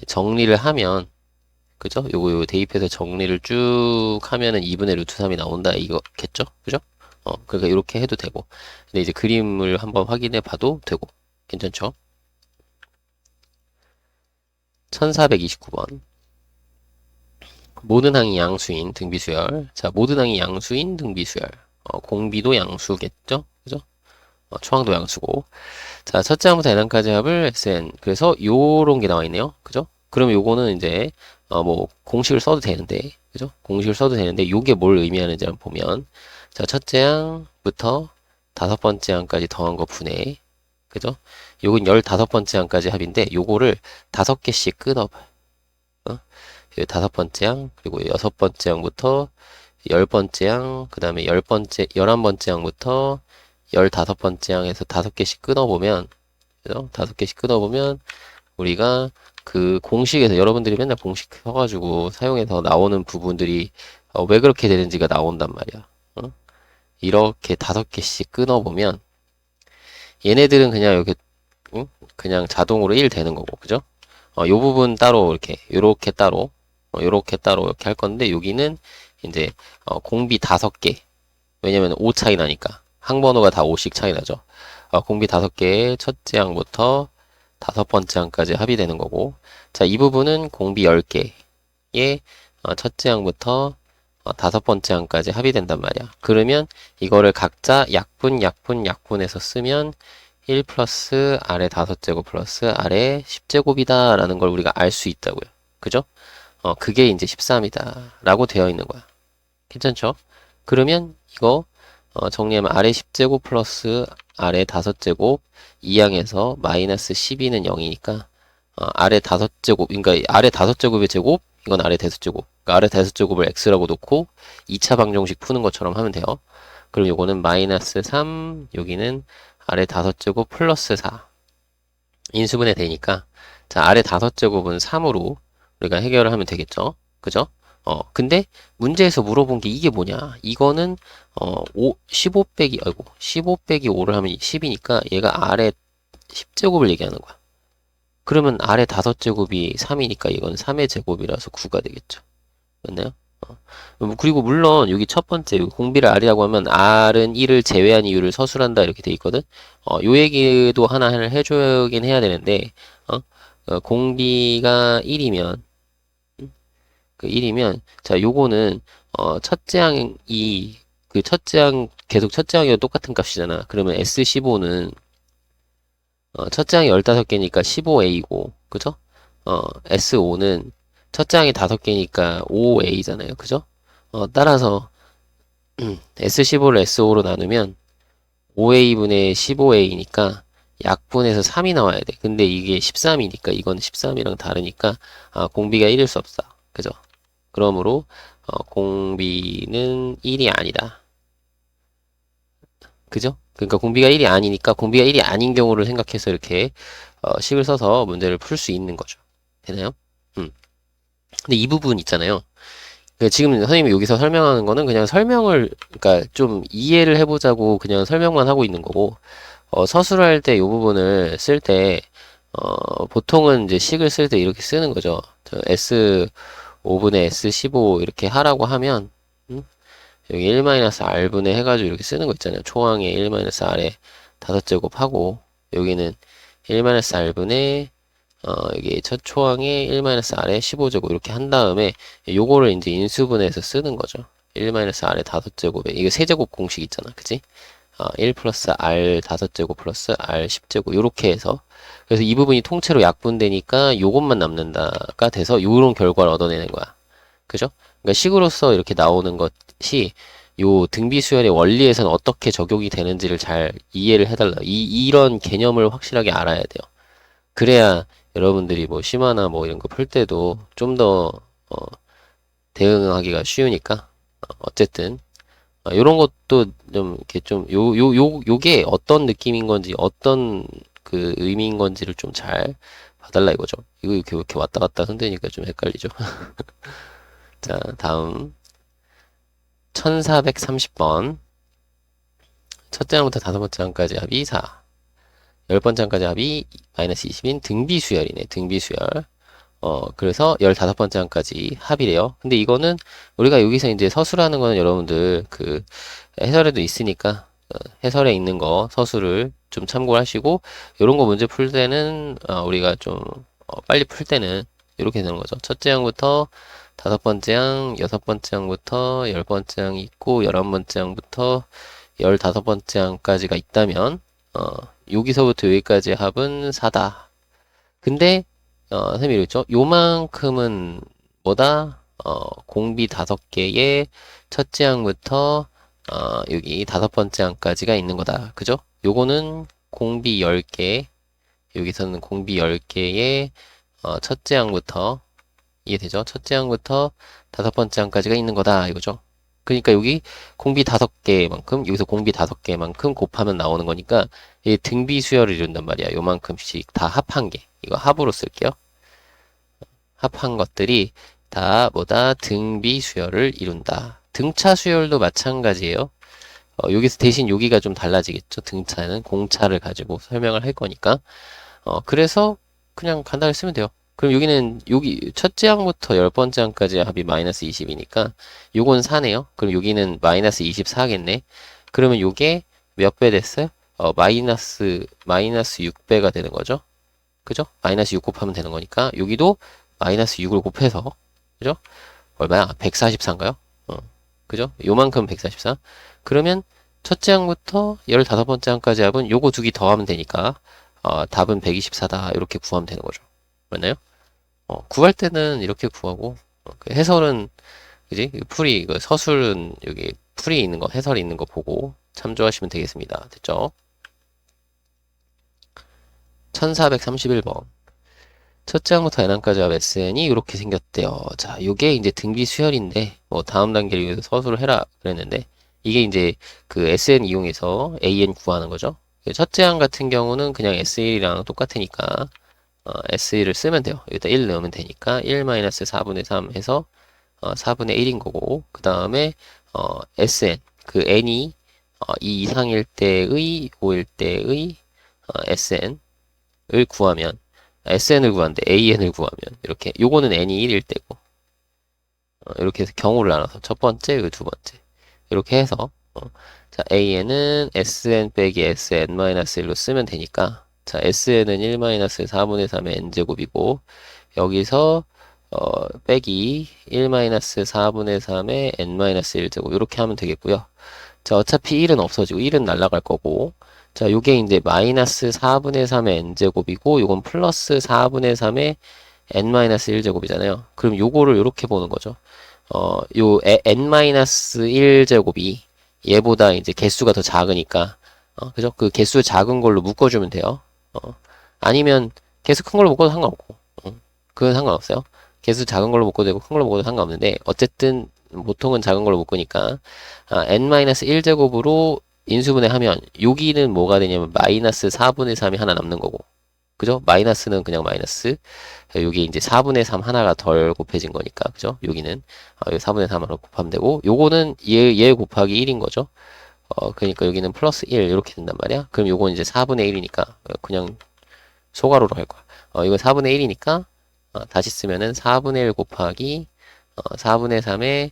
정리를 하면 그죠? 요거 대입해서 정리를 쭉 하면은 2분의 루트 3이 나온다 이거겠죠? 그죠? 그러니까 이렇게 해도 되고 근데 이제 그림을 한번 확인해 봐도 되고 괜찮죠? 1429번 모든 항이 양수인 등비수열 자 모든 항이 양수인 등비수열 공비도 양수겠죠? 그죠? 초항도 양수고 자 첫째 항부터 n항까지 합을 Sn 그래서 요런 게 나와 있네요 그죠? 그럼 요거는 이제 뭐 공식을 써도 되는데 그죠? 공식을 써도 되는데 요게 뭘 의미하는지 한번 보면 자 첫째 항부터 다섯 번째 항까지 더한 거 분해 그죠? 요건 15번째 항까지 합인데 요거를 5개씩 끊어봐요 다섯 번째 항 그리고 6번째 항부터 10번째 항 그 다음에 11번째 항부터 15번째 항에서 5개씩 끊어보면 그죠? 5개씩 끊어보면 우리가 그 공식에서 여러분들이 맨날 공식 써가지고 사용해서 나오는 부분들이 왜 그렇게 되는지가 나온단 말이야. 어? 이렇게 5개씩 끊어보면 얘네들은 그냥 이렇게 응? 그냥 자동으로 1 되는 거고, 그죠? 요 부분 따로 이렇게 요렇게 따로 요렇게 따로 이렇게 할 건데 여기는 이제 공비 5개. 왜냐면 5 차이 나니까 항번호가 다 5씩 차이 나죠. 공비 5개의 첫째 항부터 5번째 항까지 합의되는 거고, 자, 이 부분은 공비 10개의 첫째 항부터 5번째 항까지 합의된단 말이야. 그러면 이거를 각자 약분해서 쓰면 1 플러스 아래 5제곱 플러스 아래 10제곱이다 라는 걸 우리가 알 수 있다고요. 그죠? 그게 이제 13이다 라고 되어 있는 거야. 괜찮죠? 그러면 이거 정리하면 아래 10제곱 플러스 아래 5제곱 2항에서 마이너스 12는 0이니까 아래 5제곱, 그러니까 아래 5제곱의 제곱, 이건 아래 대수제곱. 그러니까 아래 대수제곱을 x라고 놓고 2차 방정식 푸는 것처럼 하면 돼요. 그럼 요거는 마이너스 3, 여기는 아래 5제곱 플러스 4. 인수분해 되니까, 자, 아래 5제곱은 3으로 우리가 해결을 하면 되겠죠? 그죠? 근데 문제에서 물어본 게 이게 뭐냐? 이거는 15 빼기, 아이고, 15 빼기 5를 하면 10이니까 얘가 아래 10제곱을 얘기하는 거야. 그러면 아래 5제곱이 3이니까 이건 3의 제곱이라서 9가 되겠죠. 맞나요? 그리고 물론 여기 첫 번째 공비를 R이라고 하면 R은 1을 제외한 이유를 서술한다 이렇게 돼 있거든. 요 얘기도 하나를 해주긴 해야 되는데 공비가 1이면 그 1이면 자 요거는 첫째 항이 그 첫째 항 계속 첫째 항이랑 똑같은 값이잖아. 그러면 S15는 첫째 항이 15개니까 15A고 그죠? S5는 첫째 항이 5개니까 5A잖아요. 그죠? 따라서 S15를 S5로 나누면 5A분의 15A니까 약분해서 3이 나와야 돼. 근데 이게 13이니까 이건 13이랑 다르니까 공비가 1일 수 없어. 그죠? 그러므로 공비는 1이 아니다. 그죠? 그러니까 공비가 1이 아니니까 공비가 1이 아닌 경우를 생각해서 이렇게 식을 써서 문제를 풀 수 있는 거죠. 되나요? 근데 이 부분 있잖아요. 지금 선생님이 여기서 설명하는 거는 그냥 설명을, 그러니까 좀 이해를 해보자고 그냥 설명만 하고 있는 거고, 서술할 때 이 부분을 쓸 때, 보통은 이제 식을 쓸 때 이렇게 쓰는 거죠. S5분의 S15 이렇게 하라고 하면, 여기 1-R분의 해가지고 이렇게 쓰는 거 있잖아요. 초항에 1-R에 5제곱 하고, 여기는 1-R분의 여기 첫 초항에 1-R에 15제곱 이렇게 한 다음에 요거를 이제 인수분해해서 쓰는 거죠. 1-R에 5제곱에 이게 세제곱 공식 있잖아. 그치? 1 플러스 R 5제곱 플러스 R 10제곱 요렇게 해서 그래서 이 부분이 통째로 약분되니까 요것만 남는다가 돼서 요런 결과를 얻어내는 거야. 그죠? 그러니까 식으로서 이렇게 나오는 것이 요 등비수열의 원리에서는 어떻게 적용이 되는지를 잘 이해를 해달라. 이런 개념을 확실하게 알아야 돼요. 그래야 여러분들이 뭐 심화나 뭐 이런 거 풀 때도 좀 더 대응하기가 쉬우니까 어쨌든 요런 것도 좀 이렇게 좀 요게 어떤 느낌인 건지 어떤 그 의미인 건지를 좀 잘 봐달라 이거죠. 이거 이렇게 왔다 갔다 흔드니까 좀 헷갈리죠. 자, 다음 1430번 첫째 항부터 5번째 항까지 합이 4 10번째 항까지 합이 마이너스 20인 등비수열이네. 등비수열. 그래서 15번째 항까지 합이래요. 근데 이거는 우리가 여기서 이제 서술하는 거는 여러분들 그 해설에도 있으니까 해설에 있는 거 서술을 좀 참고하시고 이런 거 문제 풀 때는 우리가 좀 빨리 풀 때는 이렇게 되는 거죠. 첫째 항부터 5번째 항, 6번째 항부터 10번째 항이 있고 11번째 항부터 15번째 항까지가 있다면 여기서부터 여기까지 합은 4다. 근데 선생님이 이랬죠? 요만큼은 뭐다? 공비 5개의 첫째 항부터 여기 5번째 항까지가 있는 거다. 그죠? 요거는 공비 10개, 여기서는 공비 10개의 첫째 항부터 이해되죠? 첫째 항부터 5번째 항까지가 있는 거다. 이거죠? 그러니까 여기 공비 5개만큼, 여기서 공비 5개만큼 곱하면 나오는 거니까, 이 등비 수열을 이룬단 말이야. 요만큼씩 다 합한 게. 이거 합으로 쓸게요. 합한 것들이 다 뭐다? 등비 수열을 이룬다. 등차 수열도 마찬가지예요. 여기서 대신 여기가 좀 달라지겠죠. 등차는 공차를 가지고 설명을 할 거니까. 그래서 그냥 간단히 쓰면 돼요. 그럼 여기는 여기 첫째 항부터 10번째 항까지 합이 마이너스 20이니까 요건 4네요. 그럼 여기는 마이너스 24겠네. 그러면 요게 몇 배 됐어요? 마이너스 6배가 되는 거죠. 그죠? 마이너스 6 곱하면 되는 거니까 여기도 마이너스 6을 곱해서 그죠? 얼마야? 144인가요? 그죠? 요만큼 144. 그러면 첫째 항부터 15번째 항까지 합은 요거 두 개 더하면 되니까 답은 124다 이렇게 구하면 되는 거죠. 맞나요? 구할 때는 이렇게 구하고 그 해설은 그지? 풀이 그 서술은 여기 풀이 있는 거 해설이 있는 거 보고 참조하시면 되겠습니다. 됐죠? 1431번 첫째 항부터 n항까지 합 SN이 이렇게 생겼대요. 자, 요게 이제 등비 수열인데 뭐 다음 단계를 위해서 서술을 해라 그랬는데 이게 이제 그 SN 이용해서 AN 구하는 거죠. 첫째 항 같은 경우는 그냥 S1이랑 똑같으니까 S1을 쓰면 돼요. 여기다 1 넣으면 되니까 1-4분의 3 해서 4분의 1인 거고 그 다음에 SN 그 N이 2 이상일 때의 5일 때의 SN을 구하면 SN을 구하는데 AN을 구하면 이렇게 요거는 N이 1일 때고 이렇게 해서 경우를 나눠서 첫 번째, 그 두 번째 이렇게 해서 자 AN은 SN 빼기 SN-1로 쓰면 되니까 자 SN은 1-4분의 3의 n제곱이고 여기서 빼기 1-4분의 3의 n-1제곱 이렇게 하면 되겠고요. 자 어차피 1은 없어지고 1은 날아갈 거고 자 요게 이제 마이너스 4분의 3의 n제곱이고 요건 플러스 4분의 3의 n-1제곱이잖아요. 그럼 요거를 이렇게 보는 거죠. 요 n-1제곱이 얘보다 이제 개수가 더 작으니까 그죠? 그 개수 작은 걸로 묶어주면 돼요. 아니면 개수 큰 걸로 묶어도 상관없고 그건 상관없어요. 개수 작은 걸로 묶어도 되고 큰 걸로 묶어도 상관없는데 어쨌든 보통은 작은 걸로 묶으니까 n-1제곱으로 인수분해 하면 여기는 뭐가 되냐면 마이너스 4분의 3이 하나 남는 거고 그죠? 마이너스는 그냥 마이너스 여기 이제 4분의 3 하나가 덜 곱해진 거니까 그죠? 여기는 여기 4분의 3으로 곱하면 되고 요거는 얘 곱하기 1인 거죠. 그러니까 여기는 플러스 1 이렇게 된단 말이야. 그럼 요건 이제 4분의 1이니까 그냥 소괄호로 할 거야. 이거 4분의 1이니까 다시 쓰면은 4분의 1 곱하기 4분의 3의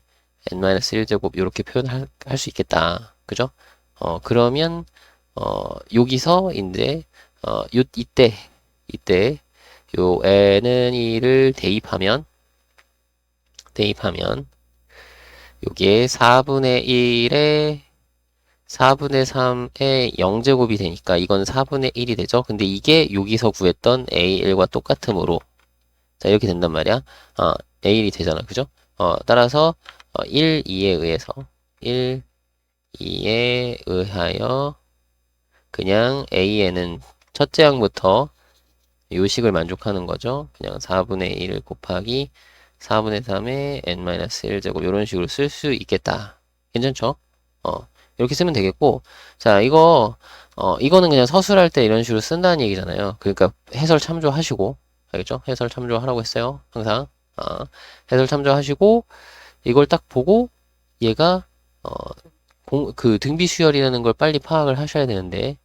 n-1제곱 이렇게 표현할 수 있겠다. 그죠? 그러면 여기서 이제 이때 요 n은 2를 대입하면 요게 4분의 1에 4분의 3의 0제곱이 되니까 이건 4분의 1이 되죠. 근데 이게 여기서 구했던 A1과 똑같으므로 자 이렇게 된단 말이야. A1이 되잖아. 그죠? 따라서 1, 2에 의해서 1, 2에 의하여 그냥 AN은 첫째 항부터 요식을 만족하는 거죠. 그냥 4분의 1 곱하기 4분의 3의 n-1제곱 이런 식으로 쓸 수 있겠다. 괜찮죠? 이렇게 쓰면 되겠고 자 이거는 그냥 서술할 때 이런 식으로 쓴다는 얘기잖아요. 그러니까 해설 참조하시고 알겠죠? 해설 참조하라고 했어요. 항상 해설 참조하시고 이걸 딱 보고 얘가 그 등비 수열이라는 걸 빨리 파악을 하셔야 되는데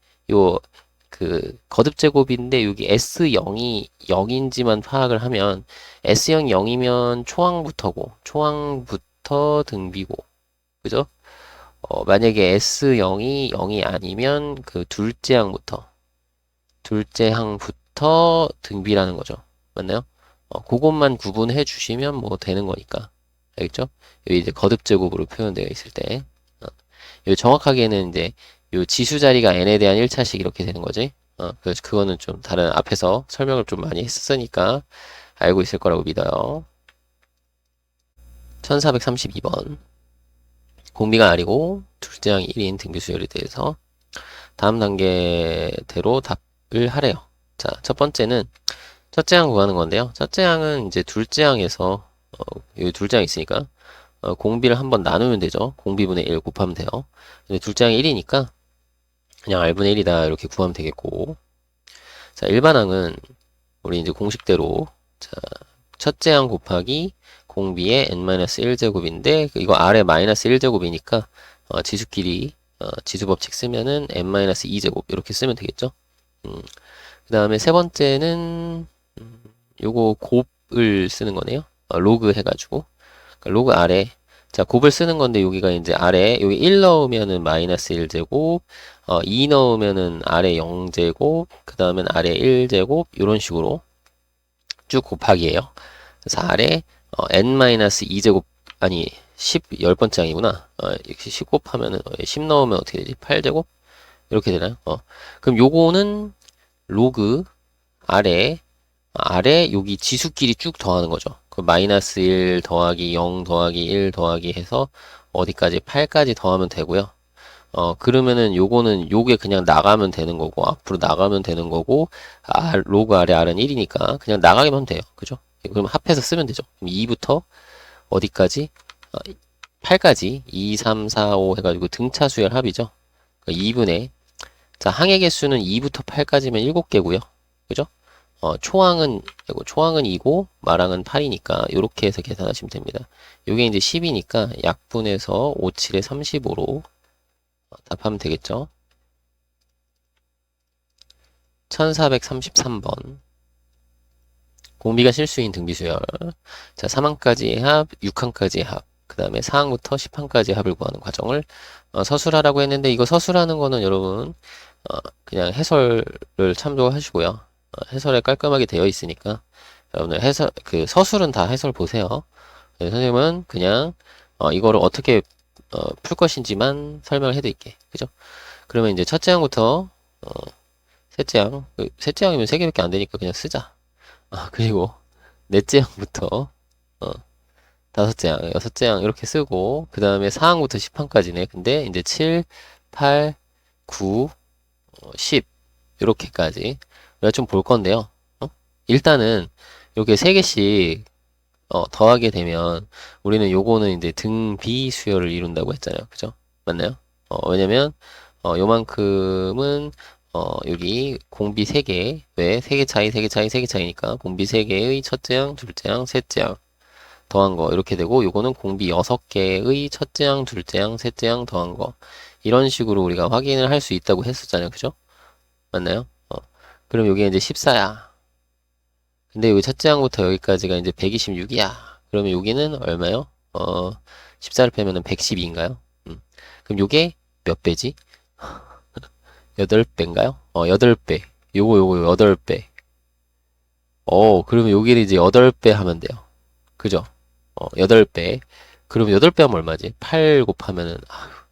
그 거듭 제곱인데 여기 S0이 0인지만 파악을 하면 S0 0이면 초항부터 등비고 그죠? 만약에 S0이 0이 아니면 그 둘째 항부터 등비라는 거죠. 맞나요? 그것만 구분해 주시면 뭐 되는 거니까. 알겠죠? 여기 이제 거듭 제곱으로 표현되어 있을 때. 여기 정확하게는 이제 요 지수 자리가 n에 대한 1차식 이렇게 되는 거지. 그래서 그거는 좀 다른 앞에서 설명을 좀 많이 했으니까 알고 있을 거라고 믿어요. 1432번. 공비가 아니고 둘째 항 1인 등비 수열에 대해서 다음 단계대로 답을 하래요. 자, 첫 번째는 첫째 항 구하는 건데요. 첫째 항은 이제 둘째 항에서 여기 둘째 항 있으니까 공비를 한번 나누면 되죠. 공비분의 1 곱하면 돼요. 근데 둘째 항이 1이니까 그냥 r분의 1이다 이렇게 구하면 되겠고. 자, 일반항은 우리 이제 공식대로 자, 첫째 항 곱하기 공비의 n-1제곱인데 이거 r의 마이너스 1제곱이니까 지수끼리 지수법칙 쓰면은 n-2제곱 이렇게 쓰면 되겠죠. 그 다음에 세 번째는 요거 곱을 쓰는 거네요. 로그 해가지고 그러니까 로그 아래 자 곱을 쓰는 건데 여기가 이제 아래 여기 1 넣으면은 마이너스 1제곱 2 넣으면은 아래 0제곱 그 다음엔 아래 1제곱 이런 식으로 쭉 곱하기예요. 그래서 아래 n-2제곱 아니 10 10번째 항이구나. 10 곱하면은 10 넣으면 어떻게 되지? 8제곱 이렇게 되나요? 그럼 요거는 로그 아래 여기 지수끼리 쭉 더하는 거죠. 그 마이너스 1 더하기 0 더하기 1 더하기 해서 어디까지 8까지 더하면 되고요. 그러면은 요거는 요게 그냥 나가면 되는 거고 앞으로 나가면 되는 거고 로그 아래 R은 1이니까 그냥 나가기만 하면 돼요. 그죠? 그럼 합해서 쓰면 되죠. 그럼 2부터 어디까지? 8까지 2, 3, 4, 5 해가지고 등차 수열 합이죠. 그러니까 2분의 자 항의 개수는 2부터 8까지면 7개고요. 그죠? 초항은 2고 마랑은 8이니까 이렇게 해서 계산하시면 됩니다. 요게 이제 10이니까 약분해서 5, 7에 35로 답하면 되겠죠. 1433번 공비가 실수인 등비수열 자 3항까지의 합, 6항까지의 합 그 다음에 4항부터 10항까지의 합을 구하는 과정을 서술하라고 했는데 이거 서술하는 거는 여러분 그냥 해설을 참조하시고요. 해설에 깔끔하게 되어 있으니까 여러분들 해설 그 서술은 다 해설 보세요. 네, 선생님은 그냥 이거를 어떻게 풀 것인지만 설명을 해드릴게. 그죠? 그러면 이제 첫째 항부터 셋째 항, 셋째 항이면 세 개밖에 안 되니까 그냥 쓰자. 그리고 넷째 항부터 다섯째 항, 여섯째 항 이렇게 쓰고 그 다음에 4항부터 10항까지네. 근데 이제 7, 8, 9, 10 이렇게까지 우리가 좀 볼 건데요. 일단은 이렇게 세 개씩 더하게 되면 우리는 요거는 이제 등비 수열을 이룬다고 했잖아요. 그죠? 맞나요? 왜냐면 요만큼은 여기 공비 3개 왜? 3개 차이, 3개 차이, 3개 차이니까 공비 3개의 첫째 항, 둘째 항, 셋째 항 더한 거 이렇게 되고 요거는 공비 6개의 첫째 항, 둘째 항, 셋째 항 더한 거 이런 식으로 우리가 확인을 할 수 있다고 했었잖아요. 그죠? 맞나요? 그럼 여기 이제 14야. 근데 여기 첫째 항부터 여기까지가 이제 126이야. 그러면 여기는 얼마요? 14를 빼면은 112인가요? 그럼 요게 몇 배지? 8배인가요? 8배. 요거 8배. 그러면 여기를 이제 8배 하면 돼요. 그죠? 8배. 그러면 8배 하면 얼마지? 8 곱하면은,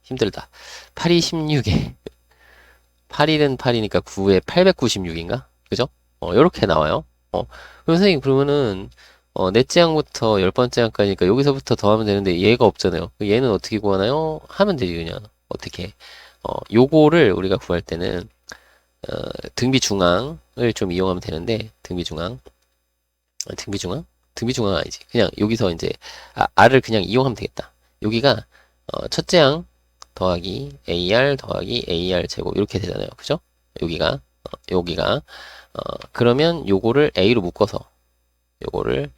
힘들다. 8이 16에. 8일은 8이니까 9에 896인가? 그죠? 요렇게 나와요. 그럼 선생님, 그러면은, 넷째 항부터 10번째 항까지니까 여기서부터 더하면 되는데 얘가 없잖아요. 얘는 어떻게 구하나요? 하면 되지, 그냥. 어떻게. 요거를 우리가 구할 때는, 등비 중앙을 좀 이용하면 되는데, 등비 중앙. 등비 중앙? 등비 중앙 아니지. 그냥 여기서 이제, R을 그냥 이용하면 되겠다. 여기가, 첫째 항 더하기 AR 더하기 AR 제곱, 이렇게 되잖아요. 그죠? 여기가, 그러면 요거를 A로 묶어서, 요거를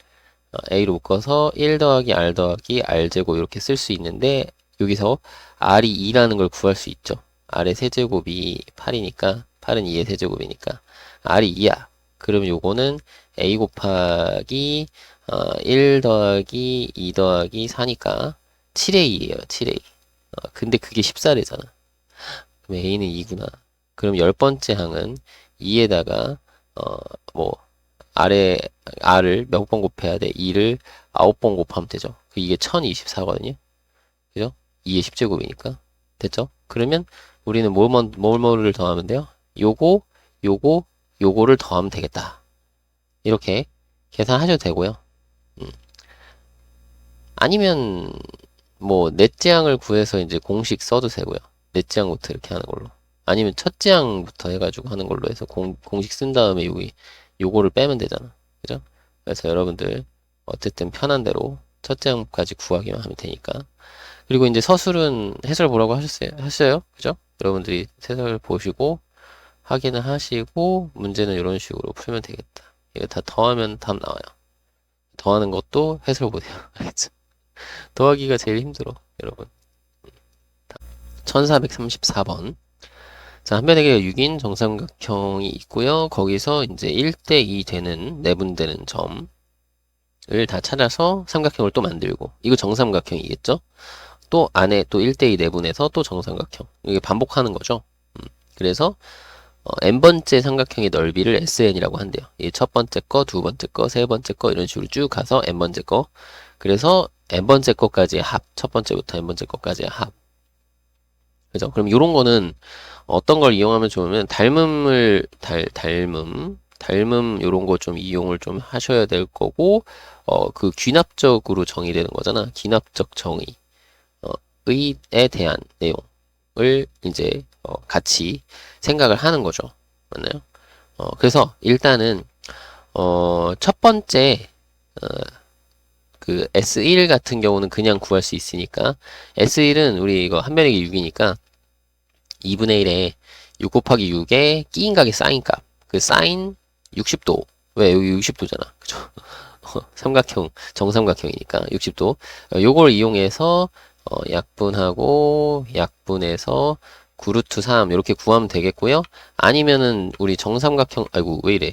A로 묶어서 1 더하기 R 더하기 R 제곱 이렇게 쓸 수 있는데 여기서 R이 2라는 걸 구할 수 있죠. R의 세제곱이 8이니까 8은 2의 세제곱이니까 R이 2야. 그러면 요거는 A 곱하기 1 더하기 2 더하기 4니까 7A예요. 7A. 근데 그게 14래잖아. 그럼 A는 2구나. 그럼 10번째 항은 2에다가 뭐 아래 R을 몇 번 곱해야 돼? 2를 9번 곱하면 되죠. 이게 1024거든요. 그죠? 2의 10제곱이니까. 됐죠? 그러면 우리는 뭐를 더하면 돼요? 요거를 더하면 되겠다. 이렇게 계산하셔도 되고요. 아니면 뭐 넷째 항을 구해서 이제 공식 써도 되고요. 넷째 항부터 이렇게 하는 걸로. 아니면 첫째 항부터 해가지고 하는 걸로 해서 공식 쓴 다음에 요거를 빼면 되잖아. 그죠? 그래서 여러분들 어쨌든 편한 대로 첫째 항까지 구하기만 하면 되니까. 그리고 이제 서술은 해설 보라고 하셨어요? 그죠? 여러분들이 해설 보시고 확인을 하시고 문제는 이런 식으로 풀면 되겠다. 이거 다 더하면 답 나와요. 더하는 것도 해설 보세요. 알겠죠? 더하기가 제일 힘들어, 여러분. 1434번. 자, 한 변의 길이가 6인 정삼각형이 있고요. 거기서 이제 1대2 되는, 내분되는 점을 다 찾아서 삼각형을 또 만들고, 이거 정삼각형이겠죠? 또 안에 또 1대2 내분해서 또 정삼각형. 이게 반복하는 거죠. 그래서 n번째 삼각형의 넓이를 SN이라고 한대요. 이 첫 번째 거, 두 번째 거, 세 번째 거 이런 식으로 쭉 가서 n번째 거. 그래서 n번째 거까지의 합. 첫 번째부터 n번째 거까지의 합. 그죠? 그럼 이런 거는 어떤 걸 이용하면 좋으면 닮음 요런 거 좀 이용을 좀 하셔야 될 거고 그 귀납적으로 정의되는 거잖아. 귀납적 정의. 의에 대한 내용을 이제 같이 생각을 하는 거죠. 맞나요? 그래서 일단은 첫 번째 그 S1 같은 경우는 그냥 구할 수 있으니까 S1은 우리 이거 한 변의 길이 6이니까 2분의 1에 6 곱하기 6의 끼인각의 사인값 그 사인 60도 왜 여기 60도잖아 그죠? 삼각형 정삼각형이니까 60도 요걸 이용해서 약분하고 약분해서 9루트 3 이렇게 구하면 되겠고요. 아니면은 우리 정삼각형 아이고 왜 이래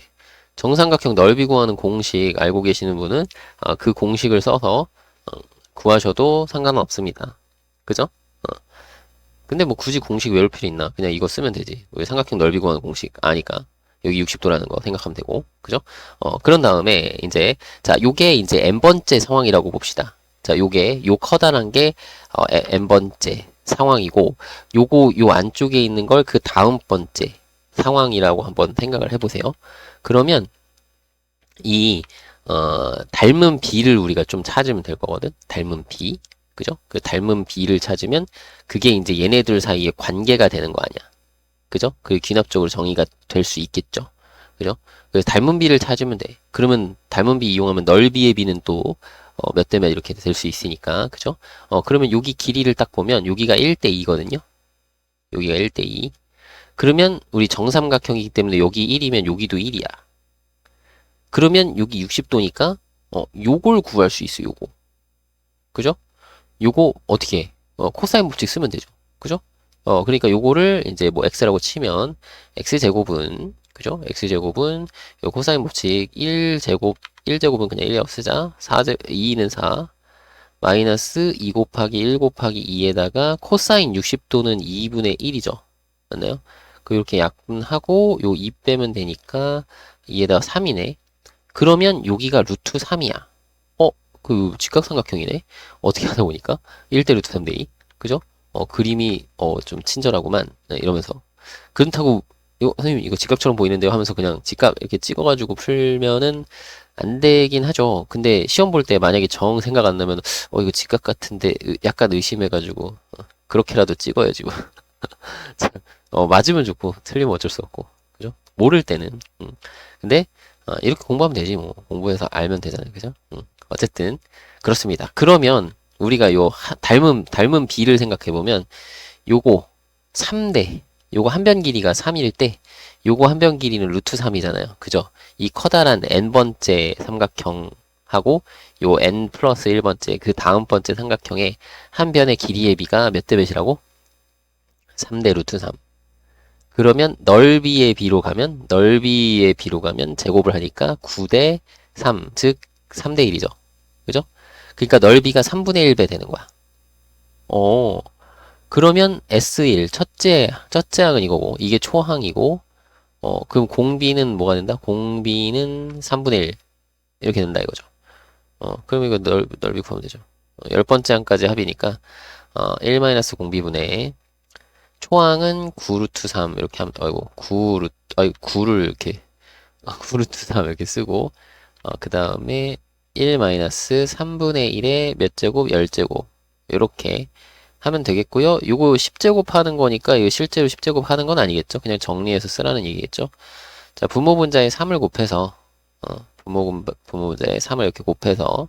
정삼각형 넓이 구하는 공식 알고 계시는 분은 그 공식을 써서 구하셔도 상관은 없습니다. 그죠? 근데 뭐 굳이 공식 외울 필요 있나? 그냥 이거 쓰면 되지. 왜 삼각형 넓이 구하는 공식 아니까. 여기 60도라는 거 생각하면 되고. 그죠? 그런 다음에 이제 자, 요게 이제 n번째 상황이라고 봅시다. 자, 요게 요 커다란 게 n번째 상황이고 요 안쪽에 있는 걸 그 다음 번째 상황이라고 한번 생각을 해보세요. 그러면 이 닮은 B를 우리가 좀 찾으면 될 거거든. 닮은 B. 그죠? 그 닮은 B를 찾으면 그게 이제 얘네들 사이에 관계가 되는 거 아니야. 그죠? 그 귀납적으로 정의가 될 수 있겠죠. 그죠? 그래서 닮은 B를 찾으면 돼. 그러면 닮은 B 이용하면 넓이의 B는 또 몇 대 몇 이렇게 될 수 있으니까. 그죠? 그러면 여기 길이를 딱 보면 여기가 1대2거든요. 여기가 1대2. 그러면 우리 정삼각형이기 때문에 여기 1이면 여기도 1이야. 그러면 여기 60도니까 요걸 구할 수 있어. 요거. 그죠? 요거 어떻게 해? 코사인 법칙 쓰면 되죠. 그죠? 그러니까 요거를 이제 뭐 x라고 치면 x제곱은 그죠? x제곱은 요 코사인 법칙 1제곱은 그냥 1이라고 쓰자. 2는 4 마이너스 2 곱하기 1 곱하기 2에다가 코사인 60도는 2분의 1이죠. 맞나요? 이렇게 약분하고 요 2 빼면 되니까 2에다가 3이네. 그러면 여기가 루트 3이야. 그 직각삼각형이네. 어떻게 하다 보니까 1대 루트 3대 2. 그죠? 그림이 좀 친절하구만. 네, 이러면서 그렇다고 선생님 이거 직각처럼 보이는데요 하면서 그냥 직각 이렇게 찍어가지고 풀면은 안 되긴 하죠. 근데 시험 볼 때 만약에 정 생각 안 나면 이거 직각 같은데 약간 의심해가지고 그렇게라도 찍어야지 뭐. 맞으면 좋고 틀리면 어쩔 수 없고 그죠? 모를 때는 근데 이렇게 공부하면 되지 뭐. 공부해서 알면 되잖아요. 그죠? 어쨌든 그렇습니다. 그러면 우리가 요 닮은 B를 생각해보면 요거 3대 요거 한 변 길이가 3일 때 요거 한 변 길이는 루트 3이잖아요. 그죠? 이 커다란 n번째 삼각형하고 요 n 플러스 1번째 그 다음 번째 삼각형의 한 변의 길이의 비가 몇 대 몇이라고? 3대 루트 3. 그러면 넓이의 B로 가면 제곱을 하니까 9대 3, 즉 3대 1이죠. 그죠? 그러니까 넓이가 3분의 1배 되는 거야. 그러면 S1 첫째 항은 이거고 이게 초항이고 그럼 공비는 뭐가 된다? 공비는 3분의 1 이렇게 된다 이거죠. 그럼 이거 넓이 구하면 되죠. 10번째 항까지 합이니까 1-공비분의 초항은 9루트 3 이렇게 하면 9를 이렇게 9루트 3 이렇게 쓰고 그 다음에 1-3분의 1의 몇 제곱? 10제곱 이렇게 하면 되겠고요. 이거 10제곱 하는 거니까 이거 실제로 10제곱 하는 건 아니겠죠. 그냥 정리해서 쓰라는 얘기겠죠. 자, 분모분자에 3을 곱해서 분모분자에 3을 이렇게 곱해서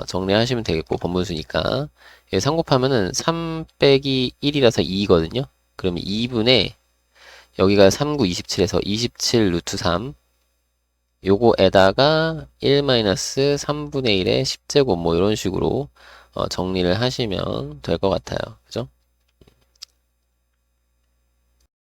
정리하시면 되겠고, 번분수니까. 여기 3 곱하면은 3 빼기 1이라서 2거든요. 그러면 2분의, 여기가 3, 9, 27에서 27 루트 3. 요거에다가 1-3분의 1의 10제곱 뭐 이런 식으로 정리를 하시면 될 것 같아요. 그죠?